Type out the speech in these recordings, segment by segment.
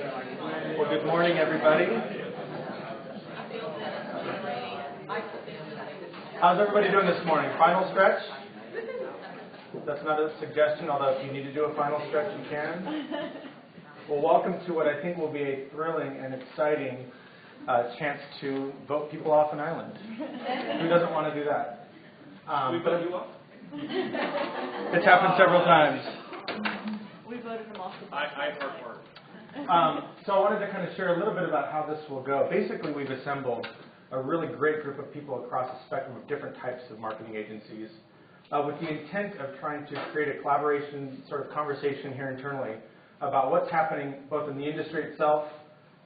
Well, good morning, everybody. How's everybody doing this morning? Final stretch? That's not a suggestion, although if you need to do a final stretch, you can. Well, welcome to what I think will be a thrilling and exciting chance to vote people off an island. Who doesn't want to do that? We vote you off? It's happened several times. We voted him off. I heard word. So I wanted to kind of share a little bit about how this will go. Basically, we've assembled a really great group of people across the spectrum of different types of marketing agencies with the intent of trying to create a collaboration sort of conversation here internally about what's happening both in the industry itself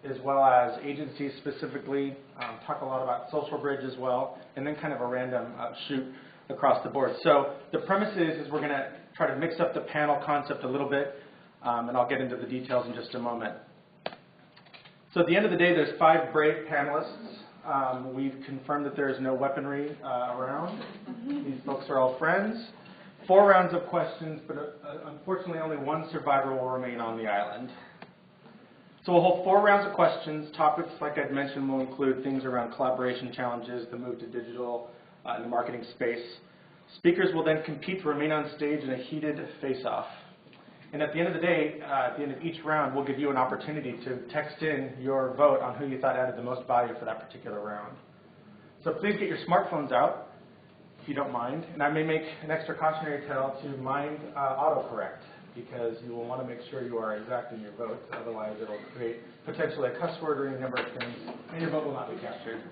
as well as agencies specifically, talk a lot about Social Bridge as well, and then kind of a random shoot across the board. So the premise is we're going to try to mix up the panel concept a little bit, and I'll get into the details in just a moment. So at the end of the day, there's 5 brave panelists. We've confirmed that there is no weaponry around. These folks are all friends. 4 rounds of questions, but unfortunately only 1 survivor will remain on the island. So we'll hold 4 rounds of questions. Topics, like I'd mentioned, will include things around collaboration challenges, the move to digital in the marketing space. Speakers will then compete to remain on stage in a heated face-off. And at the end of the day, at the end of each round, we'll give you an opportunity to text in your vote on who you thought added the most value for that particular round. So please get your smartphones out, if you don't mind. And I may make an extra cautionary tale to mind autocorrect, because you will want to make sure you are exact in your vote. Otherwise, it'll create potentially a cuss word or any number of things, and your vote will not be captured.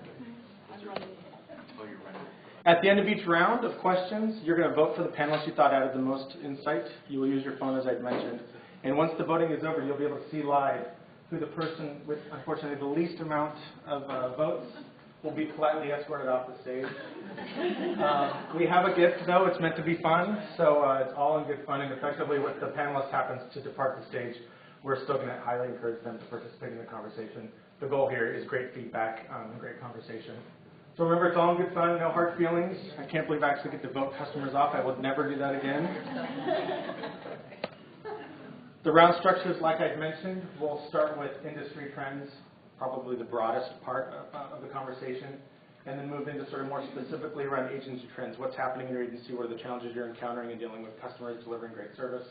At the end of each round of questions, you're going to vote for the panelists you thought added the most insight. You will use your phone, as I'd mentioned. And once the voting is over, you'll be able to see live who the person with, unfortunately, the least amount of votes will be politely escorted off the stage. We have a gift, though. It's meant to be fun, so it's all in good fun. And effectively, if the panelist happens to depart the stage, we're still going to highly encourage them to participate in the conversation. The goal here is great feedback and great conversation. So remember, it's all in good fun, no hard feelings. I can't believe I actually get to vote customers off. I would never do that again. The round structures, like I'd mentioned, we'll start with industry trends, probably the broadest part of the conversation, and then move into sort of more specifically around agency trends. What's happening in your agency? What are the challenges you're encountering in dealing with customers, delivering great service?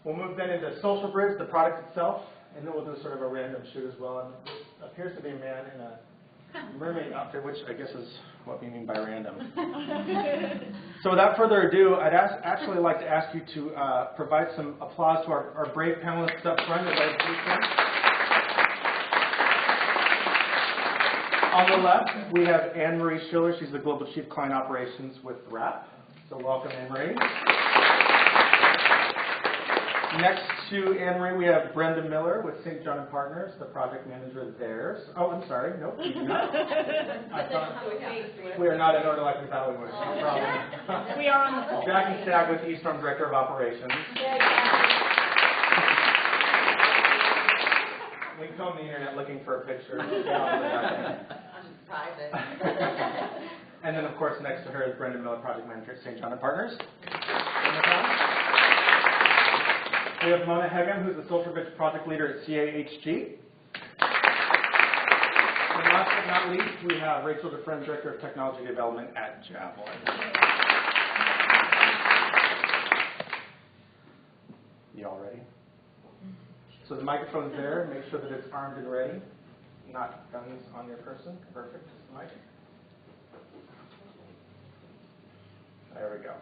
We'll move then into Social Bridge, the product itself, and then we'll do sort of a random shoot as well. And it appears to be a man in a mermaid outfit, which I guess is what we mean by random. So without further ado, I'd actually like to ask you to provide some applause to our brave panelists up front. On the left, we have Anne-Marie Schiller. She's the Global Chief Client Operations with RAP. So welcome, Anne-Marie. Next to Anne-Marie, we have Brenda Miller with St. John & Partners, the project manager there. Oh, I'm sorry. Nope, we do not. I thought we are not in order like we thought we were. No problem. We are on the phone. Jackie Stagg with Eaststorm Director of Operations. We can comb the internet looking for a picture. And then, of course, next to her is Brenda Miller, project manager at St. John & Partners. We have Mona Hegem, who's the Social Bridge project leader at CAHG. And last but not least, we have Rachel DeFriend, Director of Technology Development at Javelin. You all ready? So the microphone's there. Make sure that it's armed and ready. Not guns on your person. Perfect. Mic. There we go.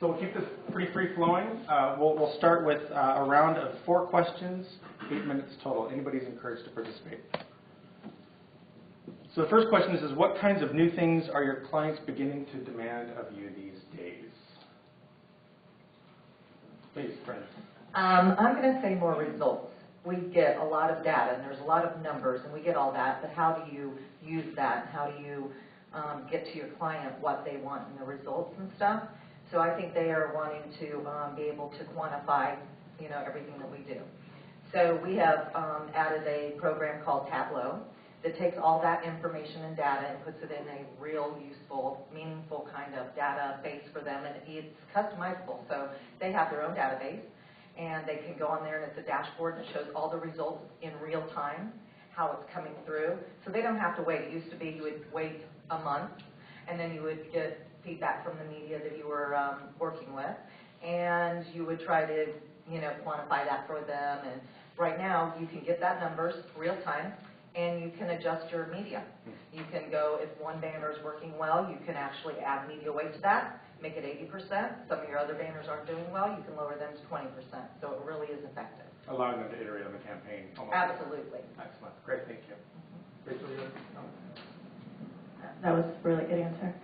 So we'll keep this pretty free-flowing. We'll start with a round of 4 questions, 8 minutes total. Anybody's encouraged to participate. So the first question is what kinds of new things are your clients beginning to demand of you these days? Please, Brenda. I'm going to say more results. We get a lot of data, and there's a lot of numbers, and we get all that, but how do you use that? How do you get to your client what they want in the results and stuff? So I think they are wanting to be able to quantify, everything that we do. So we have added a program called Tableau that takes all that information and data and puts it in a real useful, meaningful kind of database for them, and it's customizable. So they have their own database, and they can go on there, and it's a dashboard that shows all the results in real time, how it's coming through. So they don't have to wait. It used to be you would wait a month, and then you would get feedback from the media that you were working with, and you would try to, quantify that for them. And right now, you can get that numbers real time, and you can adjust your media. You can go, if one banner is working well, you can actually add media weight to that, make it 80%. Some of your other banners aren't doing well, you can lower them to 20%. So it really is effective. Allowing them to iterate on the campaign. Absolutely. Excellent. Great, thank you. Rachel, you have a comment? That was a really good answer.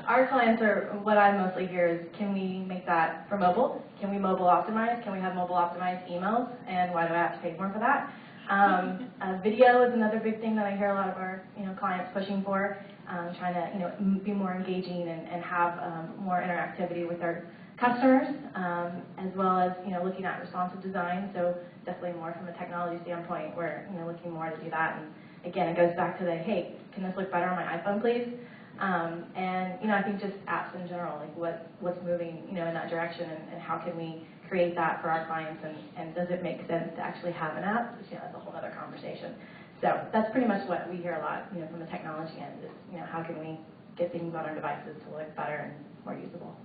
Our clients are, what I mostly hear is, can we make that for mobile? Can we mobile optimize? Can we have mobile optimized emails? And why do I have to pay more for that? Video is another big thing that I hear a lot of our clients pushing for, trying to be more engaging and have more interactivity with our customers, as well as looking at responsive design. So definitely more from a technology standpoint, we're looking more to do that. And again, it goes back to the, hey, can this look better on my iPhone, please? And I think just apps in general, like what's moving in that direction, and how can we create that for our clients, and does it make sense to actually have an app? That's a whole other conversation. So that's pretty much what we hear a lot from the technology end is how can we get things on our devices to look better and more usable.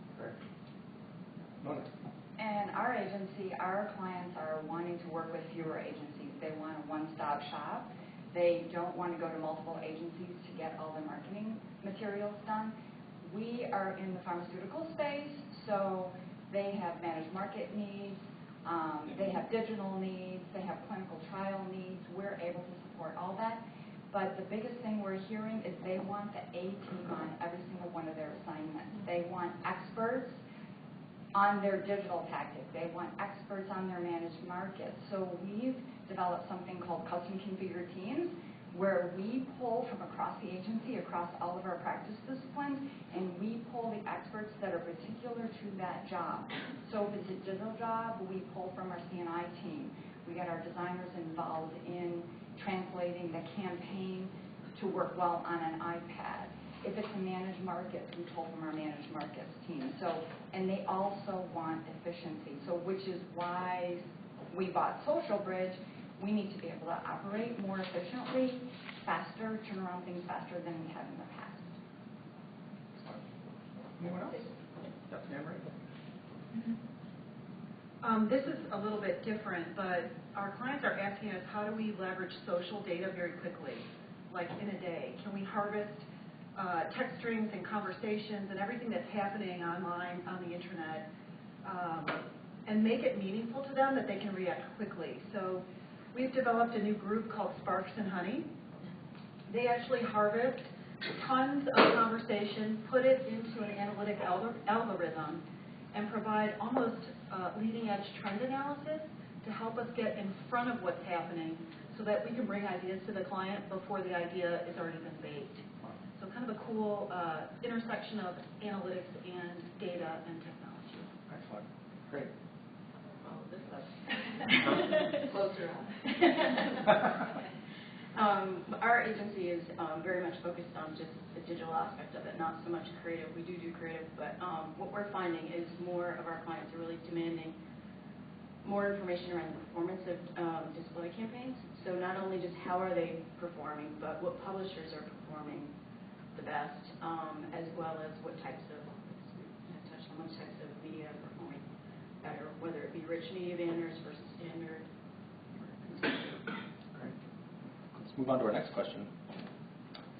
And our agency, our clients are wanting to work with fewer agencies. They want a one-stop shop. They don't want to go to multiple agencies to get all the marketing materials done. We are in the pharmaceutical space, so they have managed market needs, they have digital needs, they have clinical trial needs. We're able to support all that. But the biggest thing we're hearing is they want the A team on every single one of their assignments. They want experts on their digital tactics. They want experts on their managed markets. So we've developed something called custom configured teams, where we pull from across the agency, across all of our practice disciplines, and we pull the experts that are particular to that job. So if it's a digital job, we pull from our C&I team. We get our designers involved in translating the campaign to work well on an iPad. If it's a managed markets, we pull from our managed markets team. So, and they also want efficiency. So, which is why we bought Social Bridge. We need to be able to operate more efficiently, faster, turn around things faster than we have in the past. Anyone else? Yes, Anne-Marie? This is a little bit different, but our clients are asking us, how do we leverage social data very quickly, like in a day? Can we harvest text strings and conversations and everything that's happening online on the internet and make it meaningful to them that they can react quickly? So we've developed a new group called Sparks and Honey. They actually harvest tons of conversation, put it into an analytic algorithm, and provide almost leading-edge trend analysis to help us get in front of what's happening so that we can bring ideas to the client before the idea has already been baked. So kind of a cool intersection of analytics and data and technology. Excellent. Great. Oh, this is closer on. Our agency is very much focused on just the digital aspect of it, not so much creative. We do creative, but what we're finding is more of our clients are really demanding more information around the performance of display campaigns. So not only just how are they performing, but what publishers are performing the best, as well as what types of media are performing better, whether it be rich media banners versus standard. Great. Let's move on to our next question.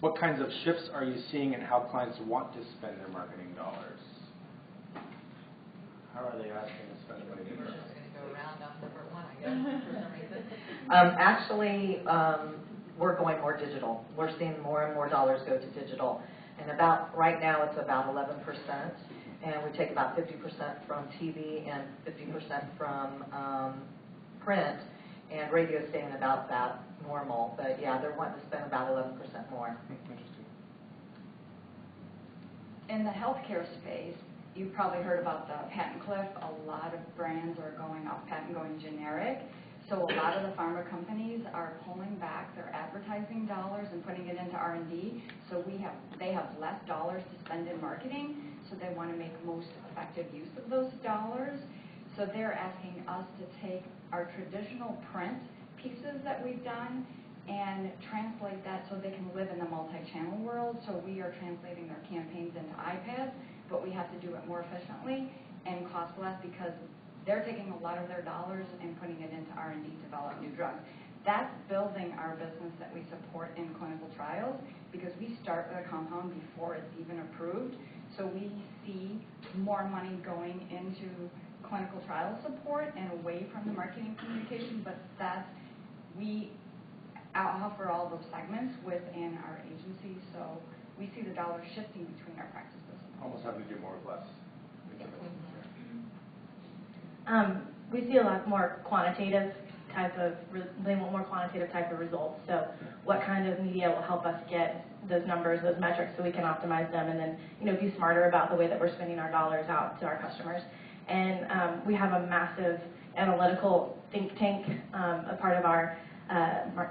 What kinds of shifts are you seeing in how clients want to spend their marketing dollars? How are they asking to spend the money? We're just going to go around on number one, I guess, for some reason. Actually, we're going more digital. We're seeing more and more dollars go to digital. And right now it's about 11%, and we take about 50% from TV and 50% from print, and radio staying about that normal. But yeah, they're wanting to spend about 11% more. Interesting. In the healthcare space, you've probably heard about the patent cliff. A lot of brands are going off patent, going generic. So a lot of the pharma companies are pulling back their advertising dollars and putting it into R&D. So they have less dollars to spend in marketing, so they want to make most effective use of those dollars. So they're asking us to take our traditional print pieces that we've done and translate that so they can live in the multi-channel world. So we are translating their campaigns into iPads, but we have to do it more efficiently and cost less because they're taking a lot of their dollars and putting it into R&D to develop new drugs. That's building our business that we support in clinical trials because we start the compound before it's even approved. So we see more money going into clinical trial support and away from the marketing communication, but we offer all those segments within our agency, so we see the dollars shifting between our practices. Almost having to do more with less. We see a lot more quantitative they want more quantitative type of results. So what kind of media will help us get those numbers, those metrics, so we can optimize them and then, be smarter about the way that we're spending our dollars out to our customers. And we have a massive analytical think tank, a part of our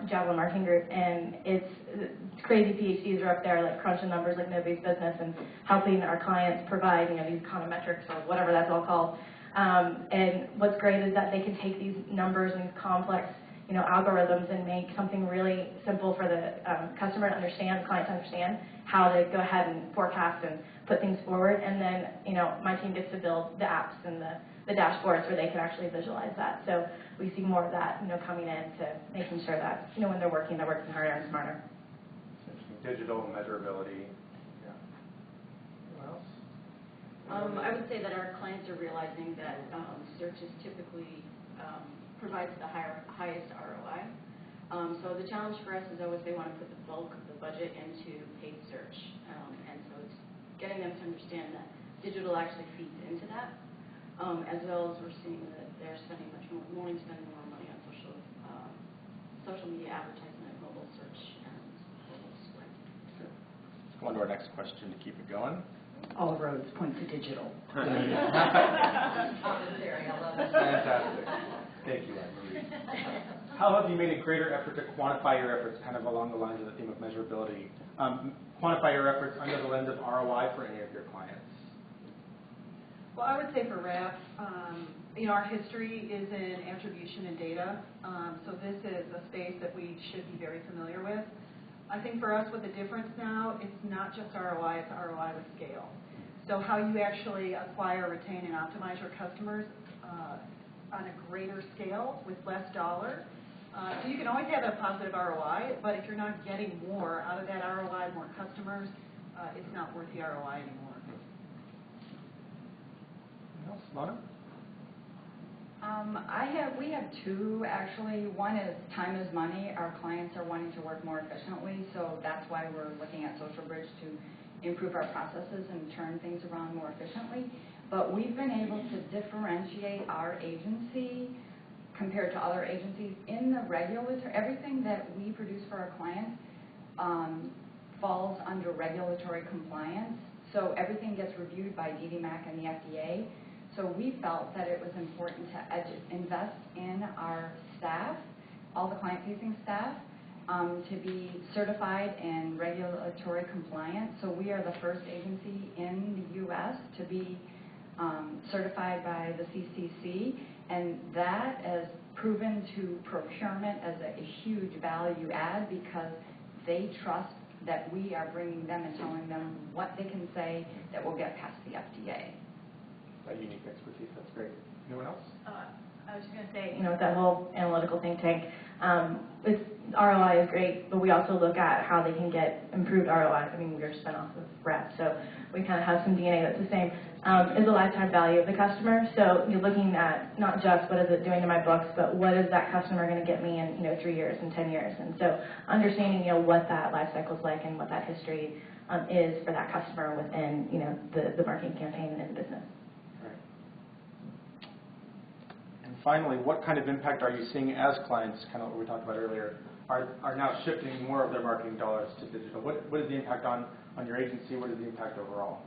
Javelin marketing group, and it's crazy PhDs are up there like crunching numbers like nobody's business and helping our clients provide, these econometrics or whatever that's all called. And what's great is that they can take these numbers and complex, algorithms and make something really simple for the customer to understand, the client to understand how to go ahead and forecast and put things forward. And then, my team gets to build the apps and the dashboards where they can actually visualize that. So we see more of that, coming in to making sure that, when they're working harder and smarter. Digital measurability. Yeah. Anyone else? I would say that our clients are realizing that search is typically provides the highest ROI. So the challenge for us is always they want to put the bulk of the budget into paid search. And so it's getting them to understand that digital actually feeds into that, as well as we're seeing that they're spending willing to spend more money on social media advertisement, mobile search, and mobile display. Sure. Let's go on to our next question to keep it going. All roads point to digital. Commentary, I love it. Fantastic. Thank you, Anne-Marie. How have you made a greater effort to quantify your efforts, kind of along the lines of the theme of measurability? Quantify your efforts under the lens of ROI for any of your clients? Well, I would say for RAP, our history is in attribution and data, so this is a space that we should be very familiar with. I think for us, with the difference now, it's not just ROI, it's ROI with scale. So how you actually acquire, retain, and optimize your customers on a greater scale with less dollar. So you can always have a positive ROI, but if you're not getting more out of that ROI, more customers, it's not worth the ROI anymore. Anything else? Lana? We have two, actually. One is time is money. Our clients are wanting to work more efficiently, so that's why we're looking at Social Bridge to improve our processes and turn things around more efficiently. But we've been able to differentiate our agency compared to other agencies in the regulatory. Everything that we produce for our clients falls under regulatory compliance. So everything gets reviewed by DDMAC and the FDA. So we felt that it was important to invest in our staff, all the client-facing staff, to be certified in regulatory compliance. So we are the first agency in the U.S. to be certified by the CCC, and that has proven to procurement as a huge value add because they trust that we are bringing them and telling them what they can say that will get past the FDA. That unique expertise, that's great. Anyone else? I was just going to say, with that whole analytical think tank, ROI is great, but we also look at how they can get improved ROI. I mean, we're spun off of REP, so we kind of have some DNA that's the same. Is the lifetime value of the customer. So you're looking at not just what is it doing to my books, but what is that customer going to get me in 3 years and 10 years. And so understanding what that life cycle is like and what that history is for that customer within the marketing campaign and in the business. Finally, what kind of impact are you seeing as clients, kind of what we talked about earlier, are now shifting more of their marketing dollars to digital? What is the impact on your agency? What is the impact overall?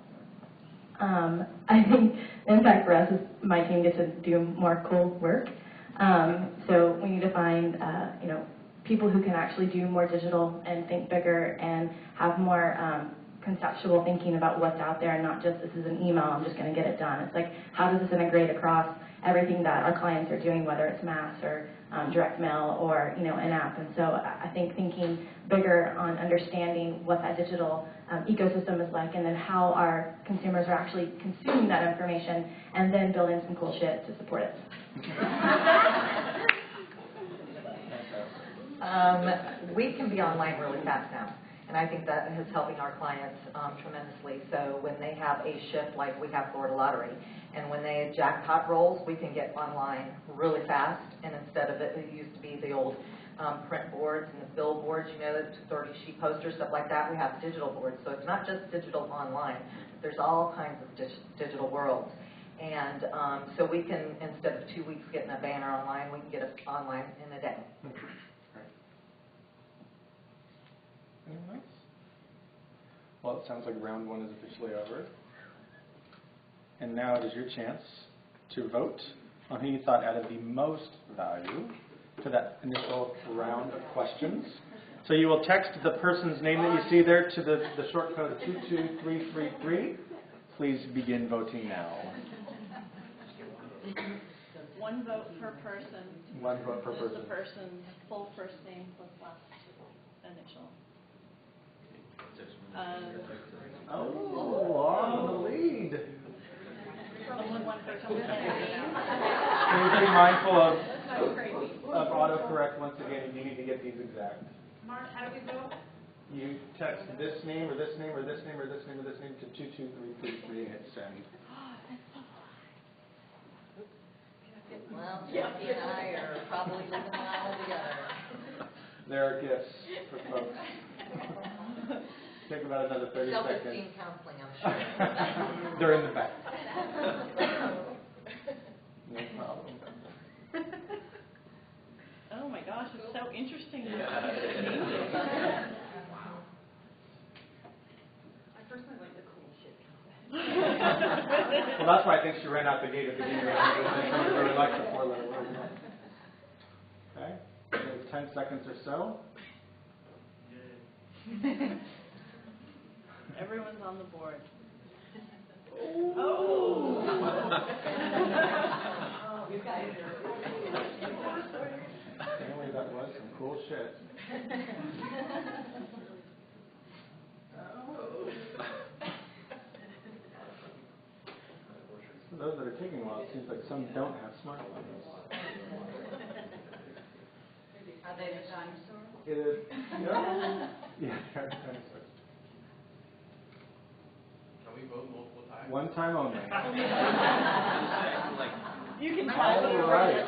I think the impact for us is my team gets to do more cool work. So we need to find people who can actually do more digital and think bigger and have more conceptual thinking about what's out there and not just this is an email, I'm just going to get it done. It's like, how does this integrate across everything that our clients are doing, whether it's mass or direct mail or an app. And so I think thinking bigger on understanding what that digital ecosystem is like, and then how our consumers are actually consuming that information, and then building some cool shit to support it. We can be online really fast now, and I think that is helping our clients tremendously. So when they have a shift like we have Florida Lottery, and when they jackpot rolls, we can get online really fast, and instead of it used to be the old print boards and the billboards, the 30-sheet posters, stuff like that. We have digital boards, so it's not just digital online. There's all kinds of digital worlds. And so we can, instead of 2 weeks getting a banner online, we can get it online in a day. Anyone else? Well, it sounds like round one is officially over. And now it is your chance to vote on who you thought added the most value to that initial round of questions. So you will text the person's name that you see there to the short code 22333. Please begin voting now. One vote per person. One vote per person. The person's full first name plus last initial. On the lead. Only one person. Please be mindful of autocorrect once again. You need to get these exact. Mark, how do we vote? You text this name or this name or this name or this name or this name to 22333 and hit send. Well, Jackie and I are probably living well together. There are gifts for folks. Take about another 30 seconds. Self-esteem counseling, I'm sure. They're in the back. No problem. Oh my gosh, it's so interesting. I personally like the cool shit. Well, that's why I think she ran out the gate at the beginning. She really liked the 4-letter word. Okay, so 10 seconds or so. Everyone's on the board. Oh, you guys Apparently that was some cool shit. For those that are taking a while, it seems like some don't have smartphones. Are they a dinosaur? It is. Yeah, they're dinosaurs. Can we vote multiple times? One time only. You can try. All right.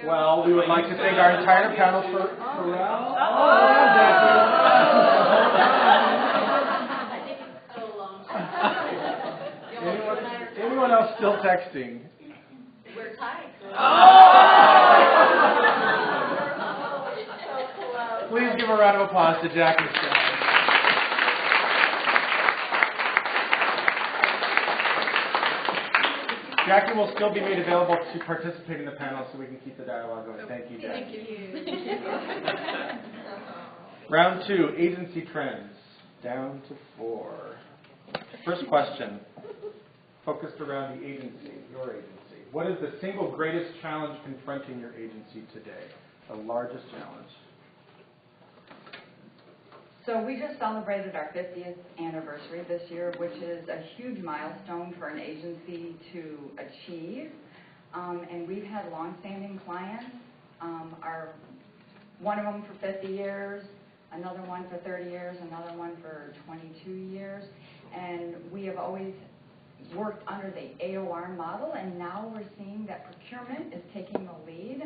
Well, we would like to thank our entire panel for round. I think it's so long. Anyone else still texting? We're tied. Please give a round of applause to Jackie Stone. Jackie will still be made available to participate in the panel so we can keep the dialogue going. Thank you, Jackie. Thank you. Round two, agency trends. Down to 4. First question, focused around the agency, your agency. What is the single greatest challenge confronting your agency today? The largest challenge? So we just celebrated our 50th anniversary this year, which is a huge milestone for an agency to achieve. And we've had longstanding clients. One of them for 50 years, another one for 30 years, another one for 22 years. And we have always worked under the AOR model, and now we're seeing that procurement is taking the lead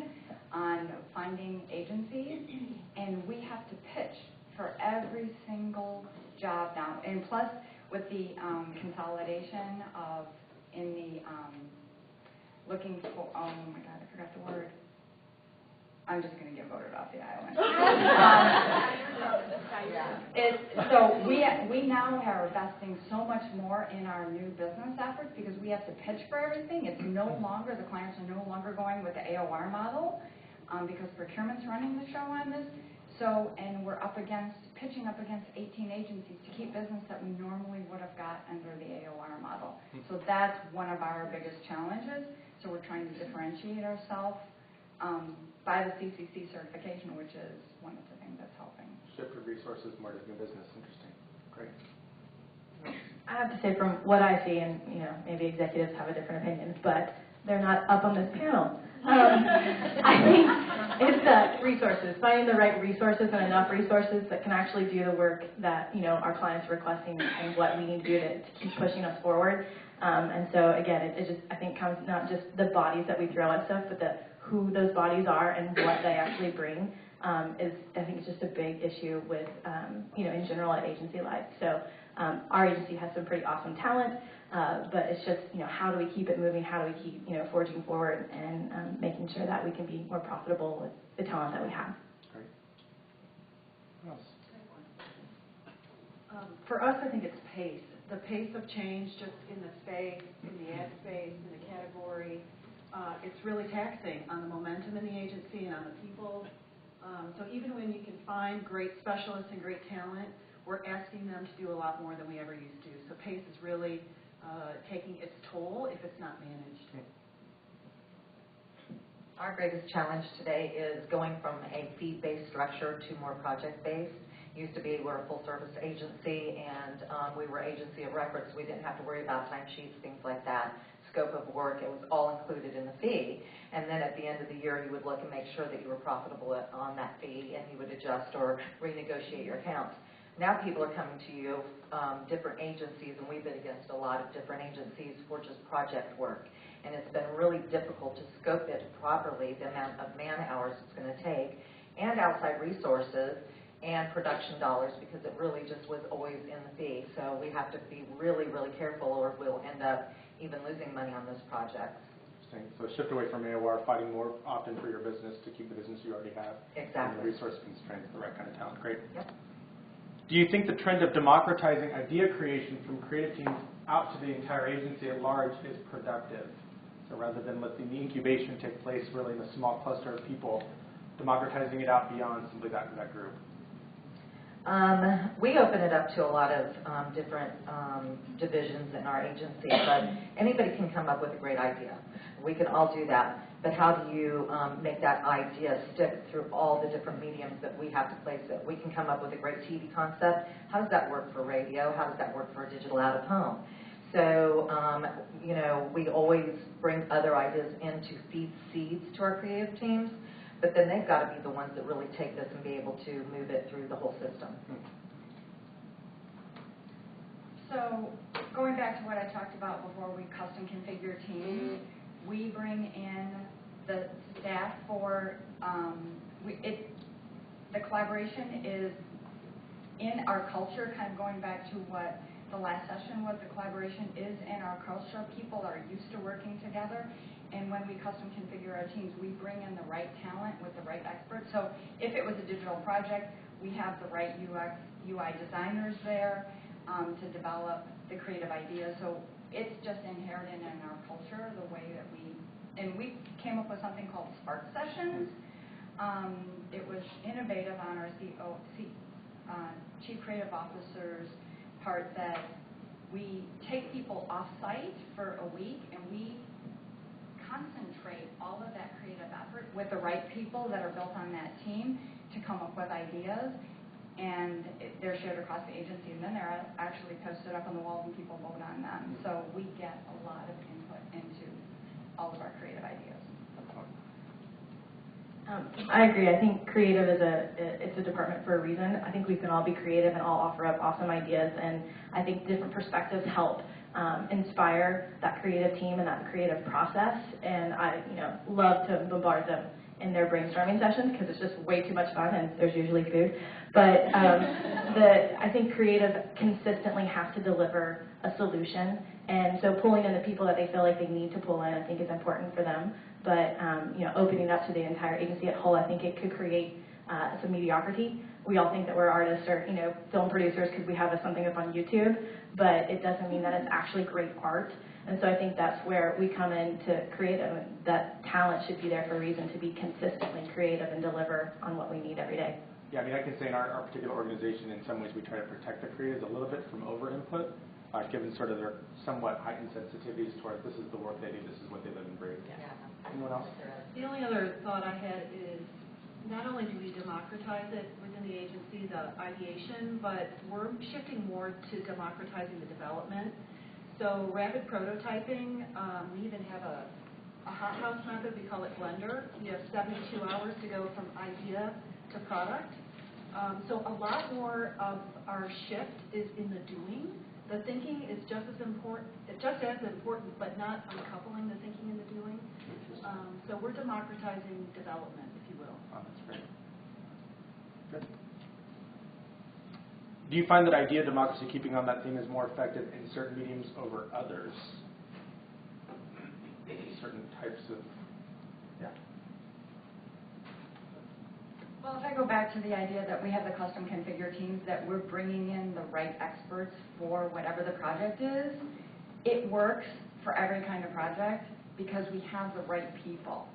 on finding agencies, and we have to pitch for every single job now. And plus, with the consolidation of looking for, oh my God, I forgot the word. I'm just going to get voted off the island. So we now are investing so much more in our new business efforts because we have to pitch for everything. It's no longer, the clients are no longer going with the AOR model because procurement's running the show on this. So, and we're pitching up against 18 agencies to keep business that we normally would have got under the AOR model. So that's one of our biggest challenges. So we're trying to differentiate differentiate ourselves by the CCC certification, which is one of the things that's helping. Shift of resources more to new business. Interesting. Great. I have to say, from what I see, and maybe executives have a different opinion, but they're not up on this panel. I think it's resources, finding the right resources and enough resources that can actually do the work that our clients are requesting and what we need to do to keep pushing us forward. And so again, it just, I think, comes not just the bodies that we throw at stuff, but who those bodies are and what they actually bring. I think it's just a big issue with in general at Agency Live. So our agency has some pretty awesome talent, but it's just how do we keep it moving? How do we keep forging forward and making sure that we can be more profitable with the talent that we have. Great. What else? For us, I think it's pace. The pace of change just in the space, in the ad space, in the category, it's really taxing on the momentum in the agency and on the people. So even when you can find great specialists and great talent, we're asking them to do a lot more than we ever used to. So pace is really taking its toll if it's not managed. Our greatest challenge today is going from a fee-based structure to more project-based. Used to be we're a full-service agency, and we were agency of records. We didn't have to worry about timesheets, things like that. Scope of work, it was all included in the fee. And then at the end of the year, you would look and make sure that you were profitable on that fee, and you would adjust or renegotiate your accounts. Now people are coming to you, different agencies, and we've been against a lot of different agencies for just project work. And it's been really difficult to scope it properly, the amount of man hours it's going to take, and outside resources, and production dollars, because it really just was always in the fee. So we have to be really, really careful, or we'll end up even losing money on those projects. Interesting. So shift away from AOR, fighting more often for your business to keep the business you already have. Exactly. And the resource constraints, the right kind of talent. Great. Yep. Do you think the trend of democratizing idea creation from creative teams out to the entire agency at large is productive? So rather than letting the incubation take place really in a small cluster of people, democratizing it out beyond simply that group? We open it up to a lot of different divisions in our agency, but anybody can come up with a great idea. We can all do that, but how do you make that idea stick through all the different mediums that we have to place it? We can come up with a great TV concept. How does that work for radio? How does that work for digital out of home? So, we always bring other ideas in to feed seeds to our creative teams. But then they've got to be the ones that really take this and be able to move it through the whole system. So going back to what I talked about before, we custom configure teams. We bring in the staff for, the collaboration is in our culture, kind of going back to what the last session was, the collaboration is in our culture. People are used to working together. And when we custom configure our teams, we bring in the right talent with the right experts. So if it was a digital project, we have the right UX, UI designers there to develop the creative ideas. So it's just inherent in our culture, the way that we came up with something called Spark Sessions. It was innovative on our Chief Creative Officer's part that we take people off-site for a week and we concentrate all of that creative effort with the right people that are built on that team to come up with ideas, and they're shared across the agency, and then they're actually posted up on the walls and people vote on them. So we get a lot of input into all of our creative ideas. I agree. I think creative is it's a department for a reason. I think we can all be creative and all offer up awesome ideas, and I think different perspectives help inspire that creative team and that creative process. And I, love to bombard them in their brainstorming sessions because it's just way too much fun and there's usually food. But I think creative consistently has to deliver a solution, and so pulling in the people that they feel like they need to pull in, I think, is important for them. But opening up to the entire agency at whole, I think it could create some mediocrity. We all think that we're artists or film producers because we have something up on YouTube, but it doesn't mean that it's actually great art. And so I think that's where we come in to creative. That talent should be there for a reason to be consistently creative and deliver on what we need every day. Yeah, I can say in our particular organization, in some ways we try to protect the creatives a little bit from over-input, given sort of their somewhat heightened sensitivities towards this is the work they do, this is what they live and breathe. Yeah. Anyone else? The only other thought I had is, not only do we democratize it within the agency, the ideation, but we're shifting more to democratizing the development. So rapid prototyping, we even have a hothouse method, we call it Blender. You have 72 hours to go from idea to product. So a lot more of our shift is in the doing. The thinking is just as important, but not uncoupling the thinking and the doing. So we're democratizing development, if you will. Oh, that's great. Good. Do you find that idea democracy, keeping on that theme, is more effective in certain mediums over others? Certain types of, yeah. Well, if I go back to the idea that we have the custom configure teams, that we're bringing in the right experts for whatever the project is, it works for every kind of project because we have the right people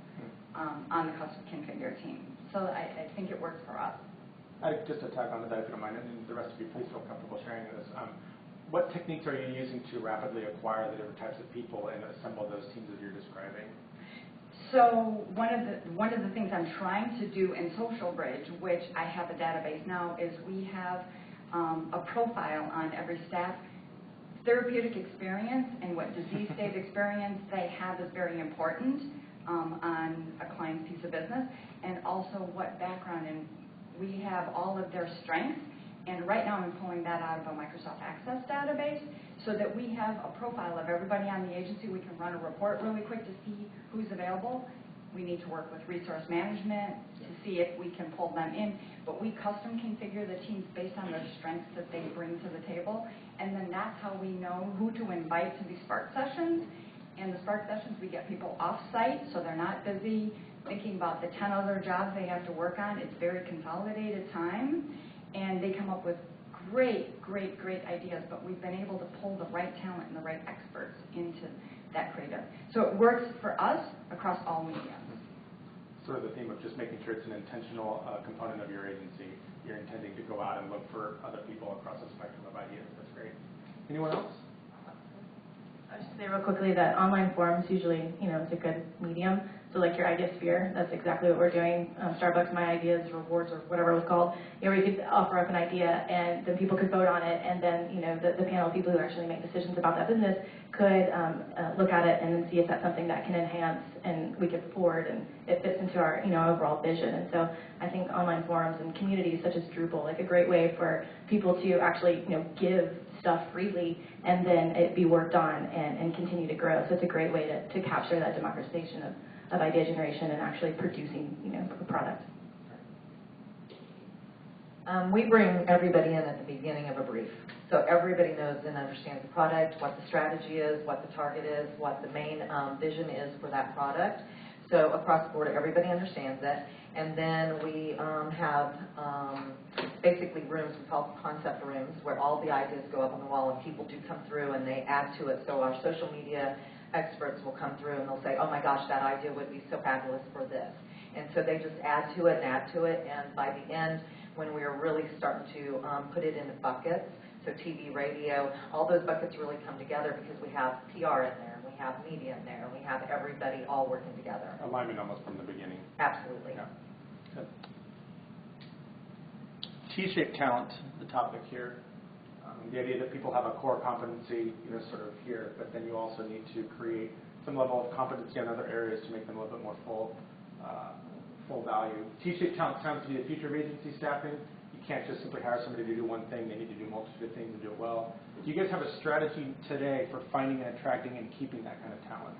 on the custom configure team. So I think it works for us. Just to tack onto that, if you don't mind, and the rest of you, please feel comfortable sharing this. What techniques are you using to rapidly acquire the different types of people and assemble those teams as you're describing? So one of the things I'm trying to do in Social Bridge, which I have a database now, is we have a profile on every staff. Therapeutic experience and what disease state experience they have is very important on a client's piece of business, and also what background, and we have all of their strengths. And right now I'm pulling that out of a Microsoft Access database so that we have a profile of everybody on the agency. We can run a report really quick to see who's available. We need to work with resource management to see if we can pull them in. But we custom configure the teams based on their strengths that they bring to the table. And then that's how we know who to invite to these Spark sessions. And the Spark sessions, we get people off-site so they're not busy thinking about the 10 other jobs they have to work on. It's very consolidated time. And they come up with great ideas, but we've been able to pull the right talent and the right experts into that creative. So it works for us across all media. Sort of the theme of just making sure it's an intentional component of your agency. You're intending to go out and look for other people across a spectrum of ideas. That's great. Anyone else? I should say real quickly that online forums usually, it's a good medium. So like your idea sphere, that's exactly what we're doing. Starbucks My Ideas, Rewards, or whatever it was called. Where you could offer up an idea, and then people could vote on it, and then the panel of people who actually make decisions about that business could look at it and then see if that's something that can enhance, and we could forward, and it fits into our overall vision. And so I think online forums and communities such as Drupal, like a great way for people to actually give stuff freely and then it be worked on and continue to grow. So it's a great way to capture that democratization of idea generation and actually producing a product. We bring everybody in at the beginning of a brief. So everybody knows and understands the product, what the strategy is, what the target is, what the main vision is for that product. So across the board, everybody understands it. And then we have basically rooms, we call them concept rooms, where all the ideas go up on the wall and people do come through and they add to it. So our social media experts will come through and they'll say, oh my gosh, that idea would be so fabulous for this. And so they just add to it and add to it. And by the end, when we're really starting to put it into buckets, so TV, radio, all those buckets really come together because we have PR in there, and we have media in there, and we have everybody all working together. Alignment almost from the beginning. Absolutely. Yeah. Good. T-shaped talent, the topic here. The idea that people have a core competency, sort of here, but then you also need to create some level of competency in other areas to make them a little bit more full value. T-shaped talent sounds to be the future of agency staffing. You can't just simply hire somebody to do one thing. They need to do multitude of things and do it well. Do you guys have a strategy today for finding and attracting and keeping that kind of talent?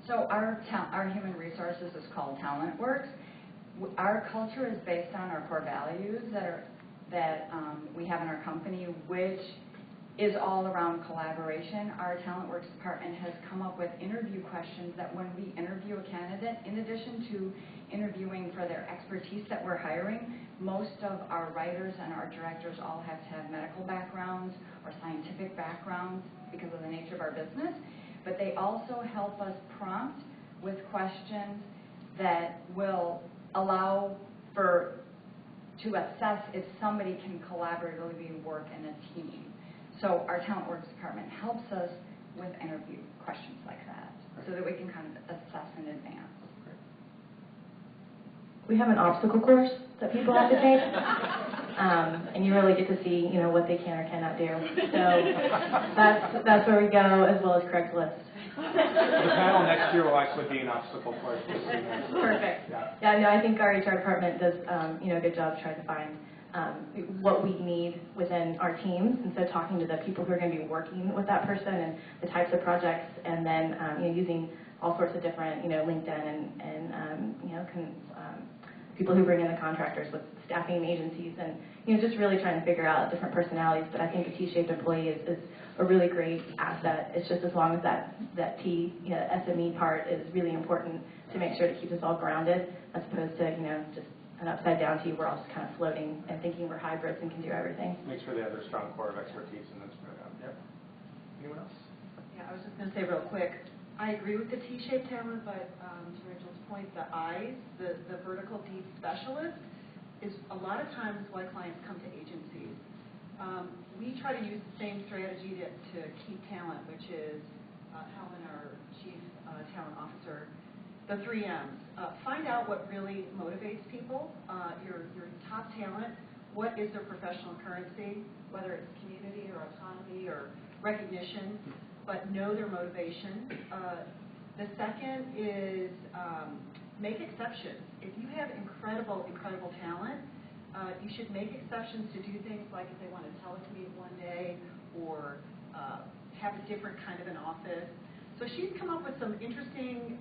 So our human resources is called TalentWorks. Our culture is based on our core values that we have in our company, which is all around collaboration. Our TalentWorks department has come up with interview questions that when we interview a candidate, in addition to interviewing for their expertise that we're hiring, most of our writers and our directors all have to have medical backgrounds or scientific backgrounds because of the nature of our business. But they also help us prompt with questions that will allow to assess if somebody can collaboratively work in a team. So our TalentWorks department helps us with interview questions like that. So so that we can kind of assess in advance. We have an obstacle course that people have to take, and you really get to see, what they can or cannot do. So that's where we go, as well as Craigslist. The panel next year will actually be an obstacle course. Perfect. Yeah. No, I think our HR department does, a good job trying to find what we need within our teams, and so talking to the people who are going to be working with that person and the types of projects, and then using all sorts of different, LinkedIn and people who bring in the contractors with staffing agencies, and just really trying to figure out different personalities. But I think a T-shaped employee is a really great asset. It's just as long as that SME part is really important to make sure to keep us all grounded, as opposed to just an upside down T. We're all just kind of floating and thinking we're hybrids and can do everything. Make sure they have their strong core of expertise and then spread out. Yep. Anyone else? Yeah, I was just going to say real quick, I agree with the T-shaped talent, but to Rachel's point, the eyes, the vertical deep specialist, is a lot of times why clients come to agencies. We try to use the same strategy to keep talent, which is Helen, our Chief Talent Officer, the 3 M's. Find out what really motivates people, your top talent, what is their professional currency, whether it's community or autonomy or recognition, but know their motivation. The second is make exceptions. If you have incredible talent, you should make exceptions to do things like if they want to telecommute one day or have a different kind of an office. So she's come up with some interesting,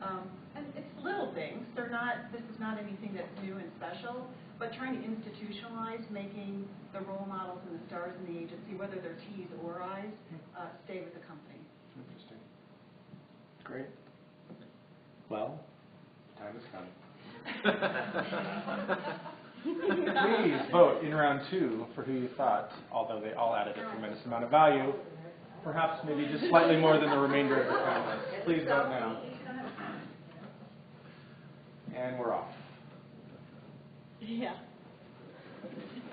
and it's little things. This is not anything that's new and special, but trying to institutionalize, making the role models and the stars in the agency, whether they're T's or I's, stay with the company. Interesting. Great. Well, time has come. Please vote in round 2 for who you thought, although they all added a tremendous amount of value, perhaps maybe just slightly more than the remainder of the panelists. Please vote now. And we're off. Yeah.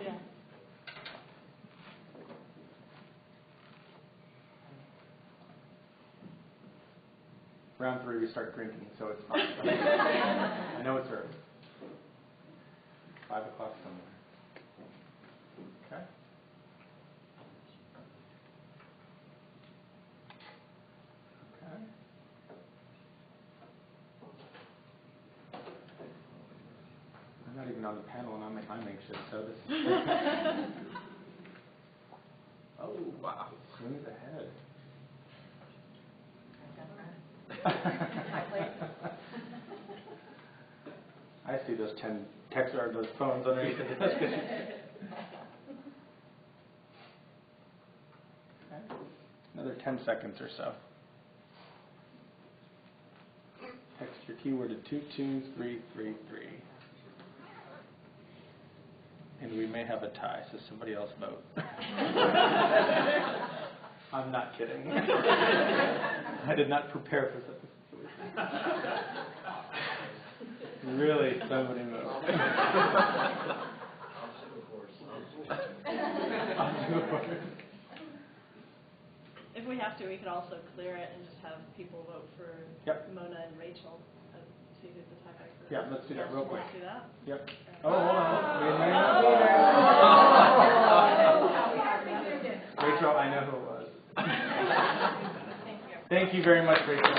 Yeah. Round 3, we start drinking, so it's fine. I know it's early. 5 o'clock somewhere. Okay. Okay. I'm not even on the panel, and I'm anxious, so this is Oh, wow. Swings ahead. I see those 10 texts or those phones underneath the desk. Okay. Another 10 seconds or so. Text your keyword to 22333. And we may have a tie, so somebody else vote. I'm not kidding. I did not prepare for such a situation. Really, somebody vote. If we have to, we could also clear it and just have people vote for Mona and Rachel and see who's the tiebreaker. Yeah, let's do that real quick. Let's do that. Yep. Oh, hold on. We may not be there. Rachel, I know who it was. Thank you. Thank you very much, Rachel.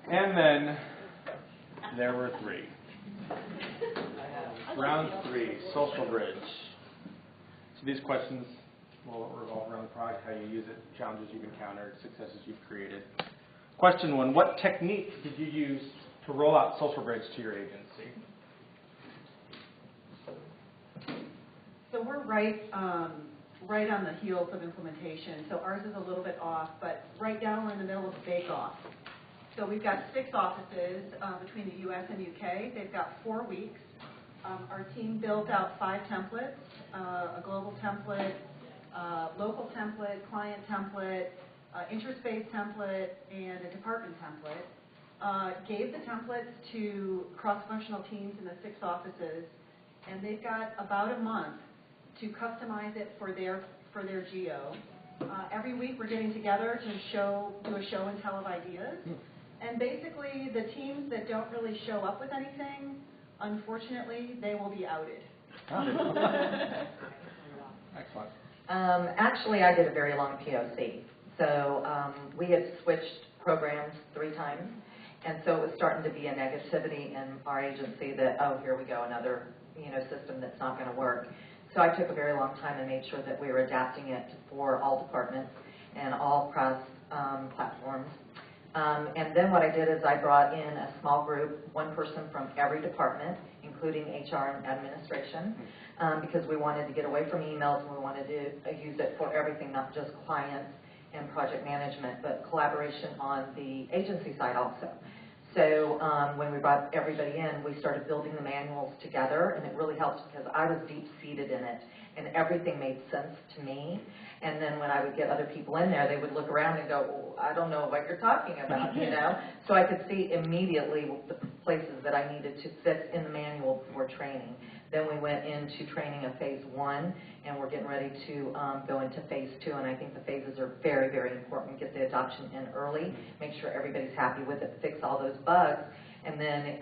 And then there were 3. Round 3, social bridge. So these questions will revolve around the product, how you use it, challenges you've encountered, successes you've created. Question 1, what technique did you use to roll out social bridge to your agency? So we're right on the heels of implementation. So ours is a little bit off, but right now we're in the middle of bake-off. So we've got 6 offices between the U.S. and U.K. They've got 4 weeks. Our team built out 5 templates, a global template, local template, client template, interest-based template, and a department template. Gave the templates to cross-functional teams in the 6 offices, and they've got about a month to customize it for their geo. Every week we're getting together to do a show and tell of ideas. And basically the teams that don't really show up with anything, unfortunately, they will be outed. Excellent. Actually, I did a very long POC. So we had switched programs 3 times, and so it was starting to be a negativity in our agency that, oh, here we go, another system that's not going to work. So I took a very long time and made sure that we were adapting it for all departments and all cross platforms. And then what I did is I brought in a small group, 1 person from every department, including HR and administration, because we wanted to get away from emails and we wanted to use it for everything, not just clients and project management, but collaboration on the agency side also. So when we brought everybody in, we started building the manuals together, and it really helped because I was deep-seated in it, and everything made sense to me. And then when I would get other people in there, they would look around and go, oh, I don't know what you're talking about, So I could see immediately the places that I needed to fix in the manual for training. Then we went into training of phase 1, and we're getting ready to go into phase 2, and I think the phases are very, very important. Get the adoption in early, make sure everybody's happy with it, fix all those bugs, and then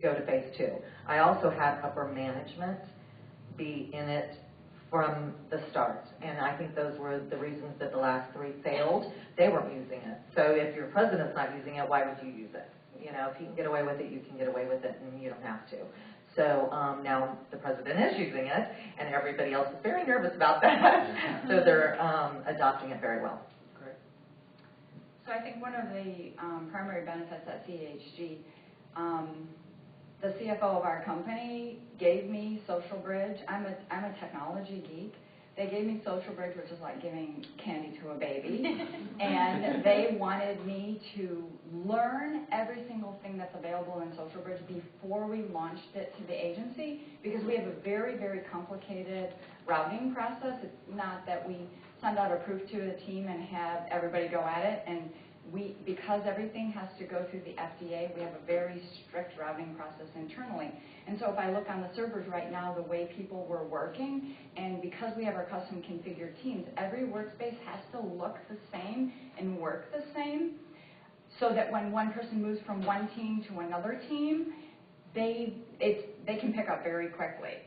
go to phase 2. I also had upper management be in it from the start, and I think those were the reasons that the last 3 failed. They weren't using it. So if your president's not using it, why would you use it? If you can get away with it, you can get away with it, and you don't have to. So now the president is using it, and everybody else is very nervous about that. So they're adopting it very well. Great. So I think one of the primary benefits at CHG, the CFO of our company gave me Social Bridge. I'm a technology geek. They gave me Social Bridge, which is like giving candy to a baby. And they wanted me to learn every single thing that's available in Social Bridge before we launched it to the agency, because we have a very, very complicated routing process. It's not that we send out a proof to a team and have everybody go at it. And because everything has to go through the FDA, we have a very strict routing process internally. And so if I look on the servers right now, the way people were working, and because we have our custom configured teams, every workspace has to look the same and work the same, so that when one person moves from one team to another team, they can pick up very quickly.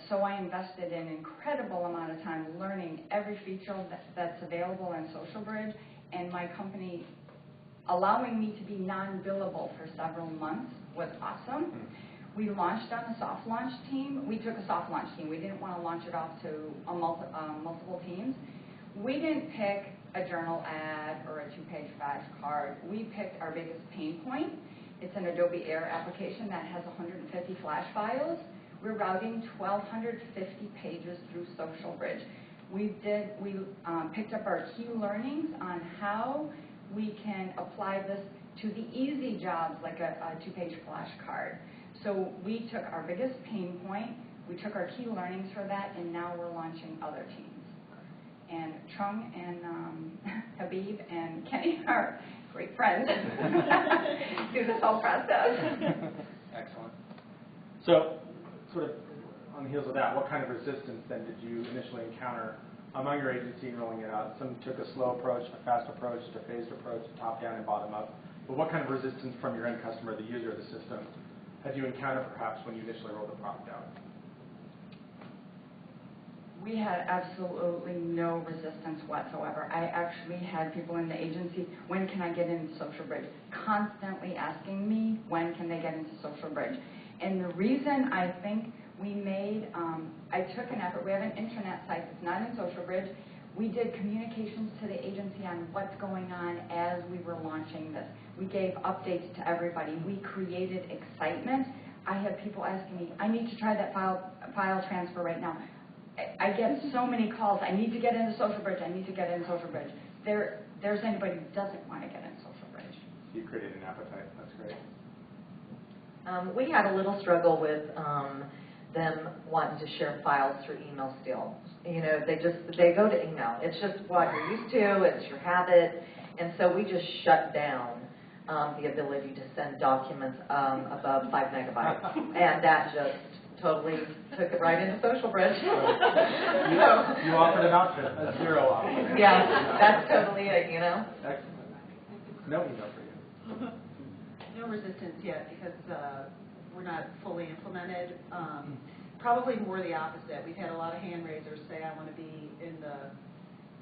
So I invested an incredible amount of time learning every feature that's available in Social Bridge, and my company allowing me to be non-billable for several months was awesome. We launched on a soft launch team. We took a soft launch team. We didn't want to launch it off to multiple teams. We didn't pick a journal ad or a 2-page flashcard. We picked our biggest pain point. It's an Adobe Air application that has 150 flash files. We're routing 1,250 pages through Social Bridge. We picked up our key learnings on how we can apply this to the easy jobs like a 2-page flashcard. So we took our biggest pain point, we took our key learnings for that, and now we're launching other teams. And Trung and Habib and Kenny are great friends through this whole process. Excellent. So, sort of on the heels of that, what kind of resistance then did you initially encounter among your agency in rolling it out? Some took a slow approach, a fast approach, a phased approach, top-down and bottom-up. But what kind of resistance from your end customer, the user of the system, had you encountered perhaps when you initially rolled the product out? We had absolutely no resistance whatsoever. I actually had people in the agency, when can I get into Social Bridge? Constantly asking me, when can they get into Social Bridge? And the reason I think we made, I took an effort, we have an intranet site that's not in Social Bridge. We did communications to the agency on what's going on as we were launching this. We gave updates to everybody. We created excitement. I had people asking me, I need to try that file transfer right now. I get so many calls, I need to get into Social Bridge, I need to get into Social Bridge. There's anybody who doesn't want to get in Social Bridge. You created an appetite, that's great. We had a little struggle with them wanting to share files through email still. They go to email. It's just what you're used to, it's your habit, and so we just shut down the ability to send documents above 5 megabytes, and that just totally took it right into Social Bridge. You offered an option, a 0 option. Yeah, that's totally it, you know. Excellent. No email for you. No resistance yet because we're not fully implemented. Probably more the opposite. We've had a lot of hand raisers say, I want to be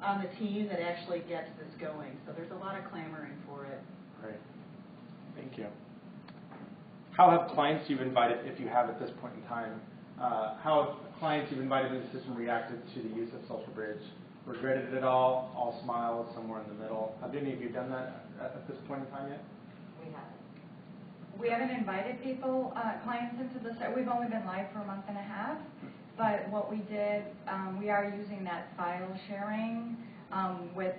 on the team that actually gets this going. So there's a lot of clamoring for it. Great. Thank you. How have clients you've invited, if you have at this point in time, how have clients you've invited in the system reacted to the use of Social Bridge? Regretted it all smiles, somewhere in the middle? Have any of you done that at this point in time yet? We haven't. We haven't invited people, clients into the site. We've only been live for a month and a half. But what we did, we are using that file sharing with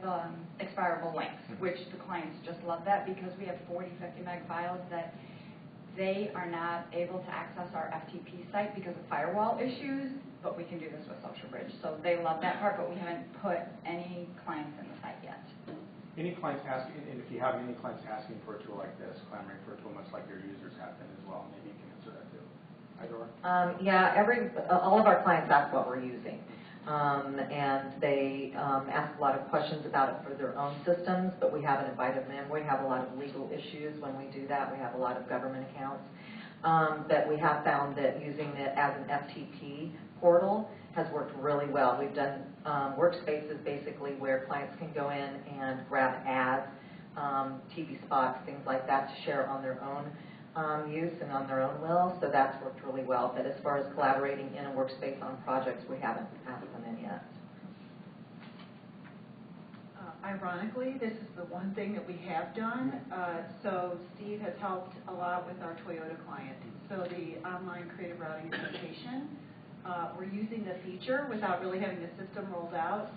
expirable links, which the clients just love that because we have 40, 50 meg files that they are not able to access our FTP site because of firewall issues, but we can do this with Social Bridge. So they love that part, but we haven't put any clients in the site yet. Any clients asking, and if you have any clients asking for a tool like this, clamoring for a tool much like your users have been as well, maybe you can answer that too. Yeah, all of our clients ask what we're using. And they ask a lot of questions about it for their own systems, but we haven't invited them in. We have a lot of legal issues when we do that. We have a lot of government accounts. But we have found that using it as an FTP portal has worked really well. We've done workspaces basically where clients can go in and grab ads, TV spots, things like that to share on their own use and on their own will, so that's worked really well. But as far as collaborating in a workspace on projects, we haven't asked them in yet. Ironically, this is the one thing that we have done. So Steve has helped a lot with our Toyota client. So the online creative routing implementation, we're using the feature without really having the system rolled out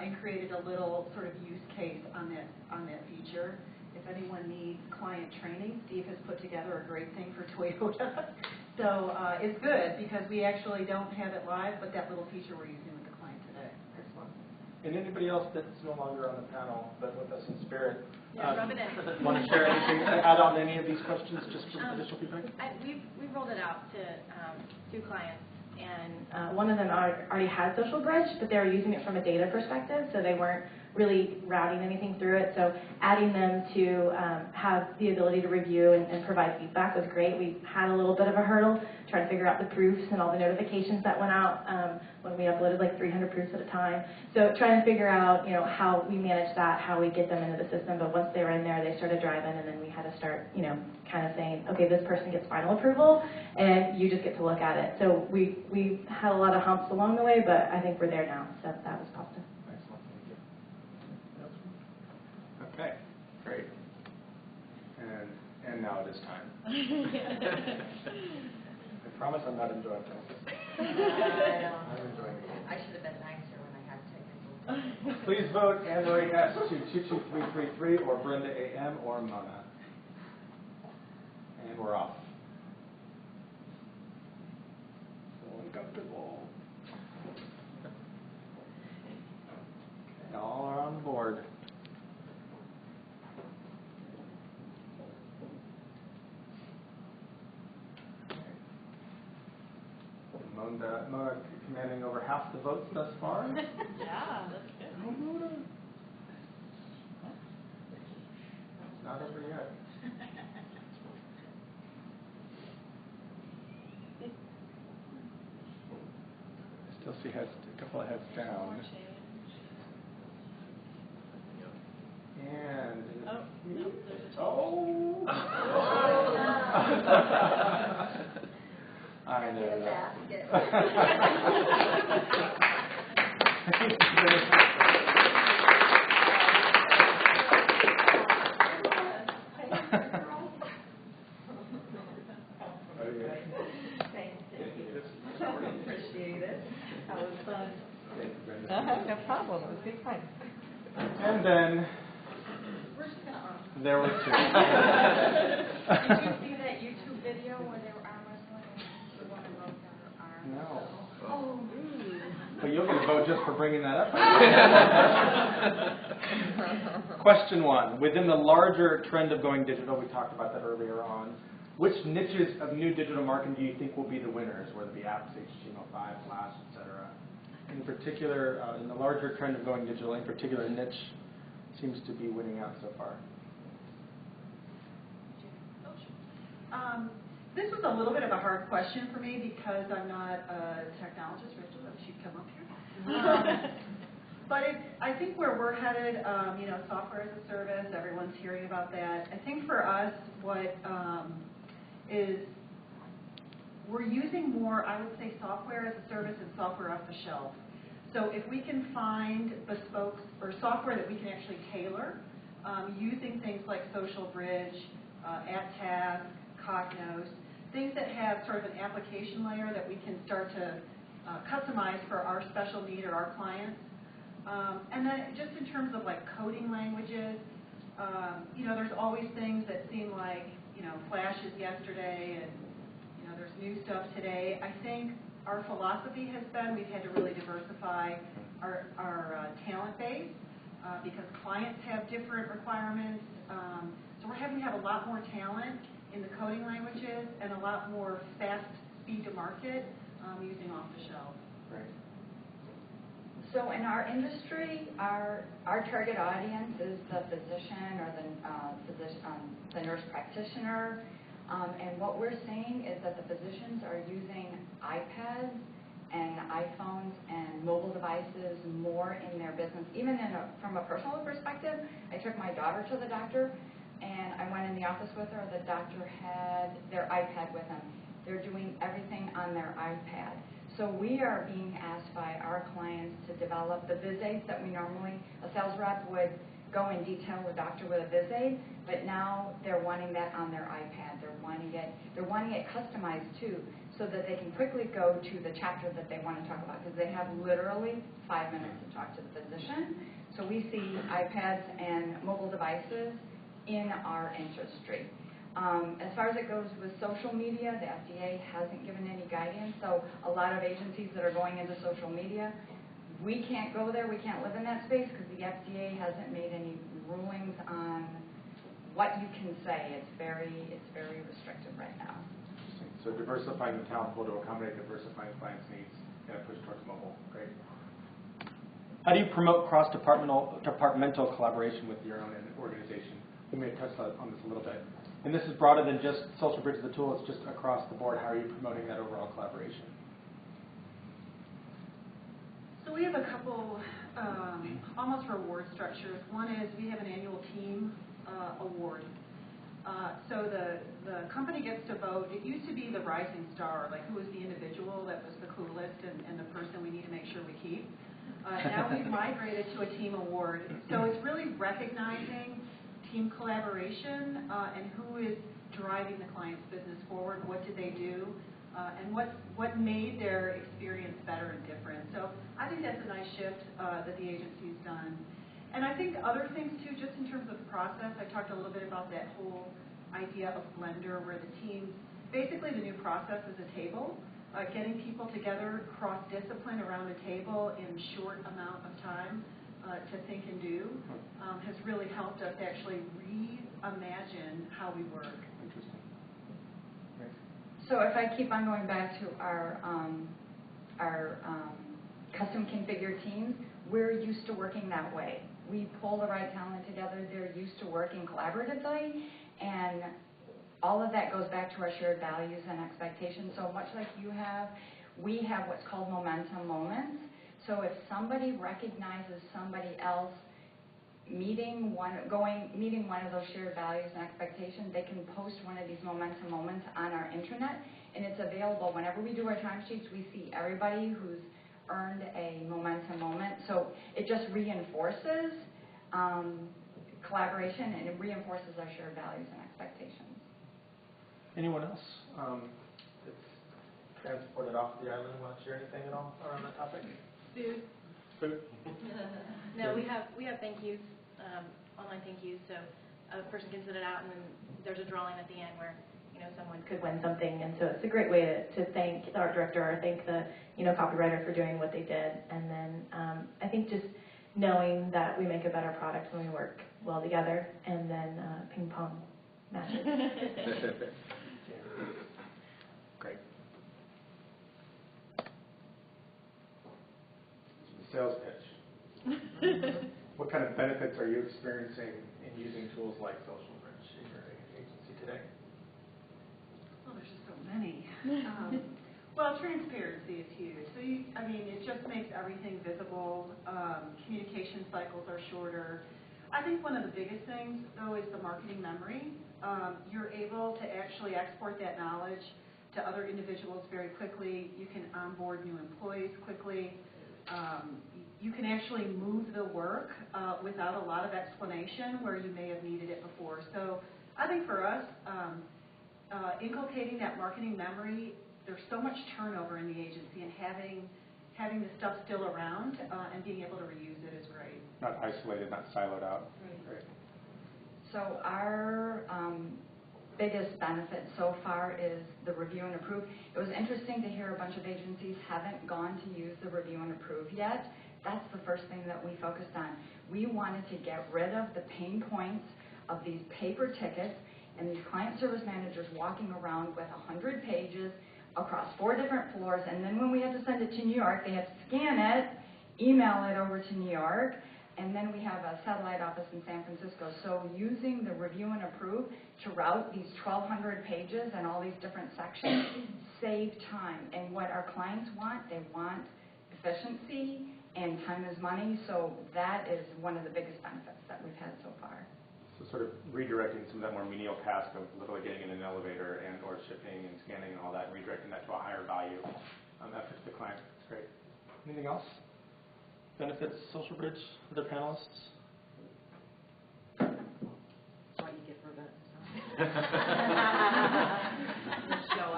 and created a little sort of use case on that feature. If anyone needs client training, Steve has put together a great thing for Toyota. So it's good because we actually don't have it live, but that little feature we're using with the client today. Excellent. And anybody else that's no longer on the panel, but with us in spirit, rub it in. want to share anything, add on any of these questions just for additional feedback? We've rolled it out to 2 clients, and one of them already had Social Bridge, but they were using it from a data perspective, so they weren't really routing anything through it. So adding them to have the ability to review and provide feedback was great. We had a little bit of a hurdle trying to figure out the proofs and all the notifications that went out when we uploaded like 300 proofs at a time. So trying to figure out, how we manage that, how we get them into the system. But once they were in there, they started driving, and then we had to start, kind of saying, okay, this person gets final approval, and you just get to look at it. So we had a lot of humps along the way, but I think we're there now. So that was positive. Excellent, thank you. Okay, great. And now it is time. I promise I'm not enjoying this. I'm enjoying it. I should have been nicer when I had technical. Please vote Anne Marie S to 22333 or Brenda AM or Mona. And we're off. So uncomfortable. All are on board. Mona commanding over half the votes thus far. Yeah, that's good. Oh, Mona. It's not over yet. I still see a couple of heads down. And oh, no, there's a change. Oh. I know that. Appreciate it. That was fun. Thank you, Brenda. No problem. It was good fun. And then there were 2. Did you see that YouTube video where they were arm wrestling and the woman wrote down her arm? No. Oh. But you'll get a vote just for bringing that up. Question 1. Within the larger trend of going digital, we talked about that earlier on, which niches of new digital marketing do you think will be the winners, whether it be apps, HTML5, Flash, et cetera? In particular, in the larger trend of going digital, in particular, niche seems to be winning out so far. This was a little bit of a hard question for me because I'm not a technologist. Rachel, if she'd come up here. But I think where we're headed, software as a service, everyone's hearing about that. I think for us, what is we're using more, I would say, software as a service and software off the shelf. So if we can find bespoke or software that we can actually tailor, using things like Social Bridge, AdTask, Cognos, things that have sort of an application layer that we can start to customize for our special need or our clients. And then just in terms of like coding languages, there's always things that seem like, Flash is yesterday and, there's new stuff today. I think our philosophy has been we've had to really diversify our talent base because clients have different requirements. So we're having to have a lot more talent in the coding languages and a lot more fast speed to market using off the shelf. Right. So in our industry, our target audience is the physician or the nurse practitioner. And what we're seeing is that the physicians are using iPads and iPhones and mobile devices more in their business. Even from a personal perspective, I took my daughter to the doctor, and I went in the office with her. The doctor had their iPad with them. They're doing everything on their iPad. So we are being asked by our clients to develop the viz aids that we normally, a sales rep would go in detail with a doctor with a viz aid, but now they're wanting that on their iPad. They're wanting it customized too, so that they can quickly go to the chapter that they want to talk about, because they have literally 5 minutes to talk to the physician. So we see iPads and mobile devices in our industry. As far as it goes with social media, the FDA hasn't given any guidance, so a lot of agencies that are going into social media, we can't go there, we can't live in that space because the FDA hasn't made any rulings on what you can say. It's very restrictive right now. Interesting. So diversifying the talent pool to accommodate diversifying clients' needs and a push towards mobile. Great. How do you promote cross-departmental collaboration with your own organization? We may have touched on this a little bit. And this is broader than just Social Bridge, the tool. It's just across the board. How are you promoting that overall collaboration? So we have a couple almost reward structures. One is we have an annual team award. So the company gets to vote. It used to be the rising star, like who was the individual that was the coolest and the person we need to make sure we keep. Now we've migrated to a team award. So it's really recognizing team collaboration and who is driving the client's business forward, what did they do, and what made their experience better and different. So I think that's a nice shift that the agency's done. And I think other things too, just in terms of process, I talked a little bit about that whole idea of Blender where the teams, basically the new process is a table, getting people together cross-discipline around a table in short amount of time to think and do has really helped us actually reimagine how we work. Interesting. Great. So if I keep on going back to our custom configured teams, we're used to working that way. We pull the right talent together. They're used to working collaboratively, and all of that goes back to our shared values and expectations. So much like you have, we have what's called momentum moments. So if somebody recognizes somebody else meeting one of those shared values and expectations, they can post one of these momentum moments on our intranet, and it's available. Whenever we do our timesheets, we see everybody who's earned a momentum moment. So it just reinforces collaboration, and it reinforces our shared values and expectations. Anyone else that's transported off the island want to share anything at all around that topic? Food. No, we have thank yous, online thank yous. So a person can send it out, and then there's a drawing at the end where someone could win something. And so it's a great way to thank the art director or thank the copywriter for doing what they did. And then I think just knowing that we make a better product when we work well together, and then ping pong matches. sales pitch. What kind of benefits are you experiencing in using tools like Social Bridge in your agency today? Well, there's just so many. Well, transparency is huge. So, it just makes everything visible. Communication cycles are shorter. I think one of the biggest things, though, is the marketing memory. You're able to actually export that knowledge to other individuals very quickly. You can onboard new employees quickly. You can actually move the work without a lot of explanation where you may have needed it before. So I think for us, inculcating that marketing memory, there's so much turnover in the agency, and having the stuff still around and being able to reuse it is great. Not isolated, not siloed out. Great. So our biggest benefit so far is the review and approve. It was interesting to hear a bunch of agencies haven't gone to use the review and approve yet. That's the first thing that we focused on. We wanted to get rid of the pain points of these paper tickets and these client service managers walking around with 100 pages across 4 different floors, and then when we had to send it to New York, they had to scan it, email it over to New York, and then we have a satellite office in San Francisco. So using the review and approve to route these 1,200 pages and all these different sections save time. And what our clients want, they want efficiency, and time is money. So that is one of the biggest benefits that we've had so far. So sort of redirecting some of that more menial task of literally getting in an elevator and or shipping and scanning and all that, and redirecting that to a higher value effort to the client. That's great. Anything else? Benefits, Social Bridge, other panelists? That's what you get for events.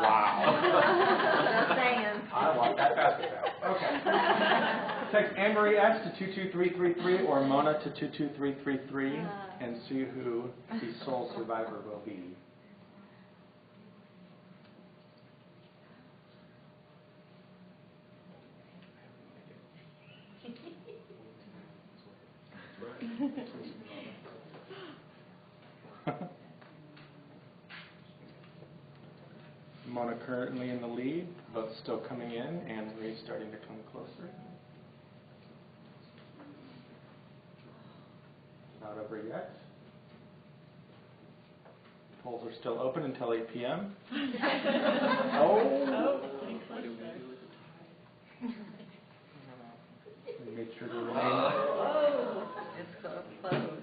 Wow. Just saying. I want that basket now. Okay. Text Anne-Marie S to 22333 or Mona to 22333 and see who the sole survivor will be. Mona currently in the lead, votes still coming in, and Marie's starting to come closer. Not over yet. Polls are still open until 8 p.m. Oh! We made sure to remain. It's so close.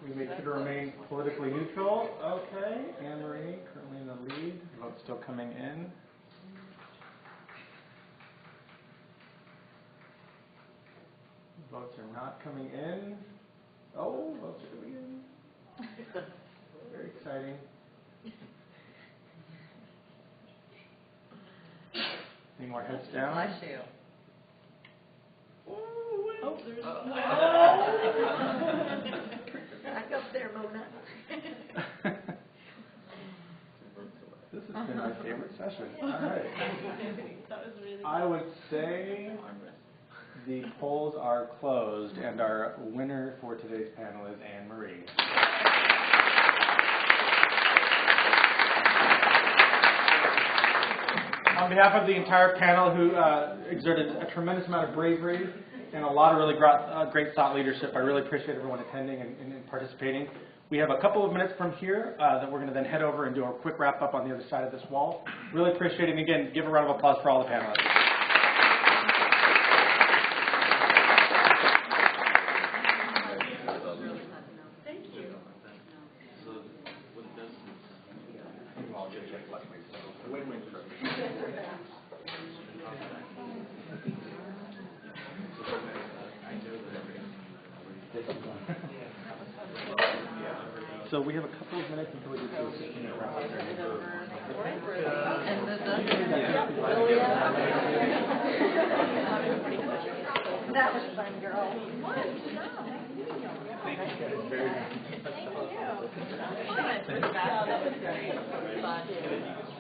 We made sure to remain politically neutral. Okay, Anne-Marie currently in the lead. Votes still coming in. Votes are not coming in. Oh, votes are coming in. Very exciting. Any more heads down? Bless you. Oh, there's Back up there, Mona. This has been my favorite session. All right. That was really I would say the polls are closed, and our winner for today's panel is Anne-Marie. On behalf of the entire panel who exerted a tremendous amount of bravery and a lot of really great thought leadership, I really appreciate everyone attending and participating. We have a couple of minutes from here that we're going to then head over and do a quick wrap-up on the other side of this wall. Really appreciate it. And again, give a round of applause for all the panelists. So we have a couple of minutes until we get to a 15-minute wrap-up. That was fun, girl. Thank you. Very nice. Thank you. Fun. That was great. Fun.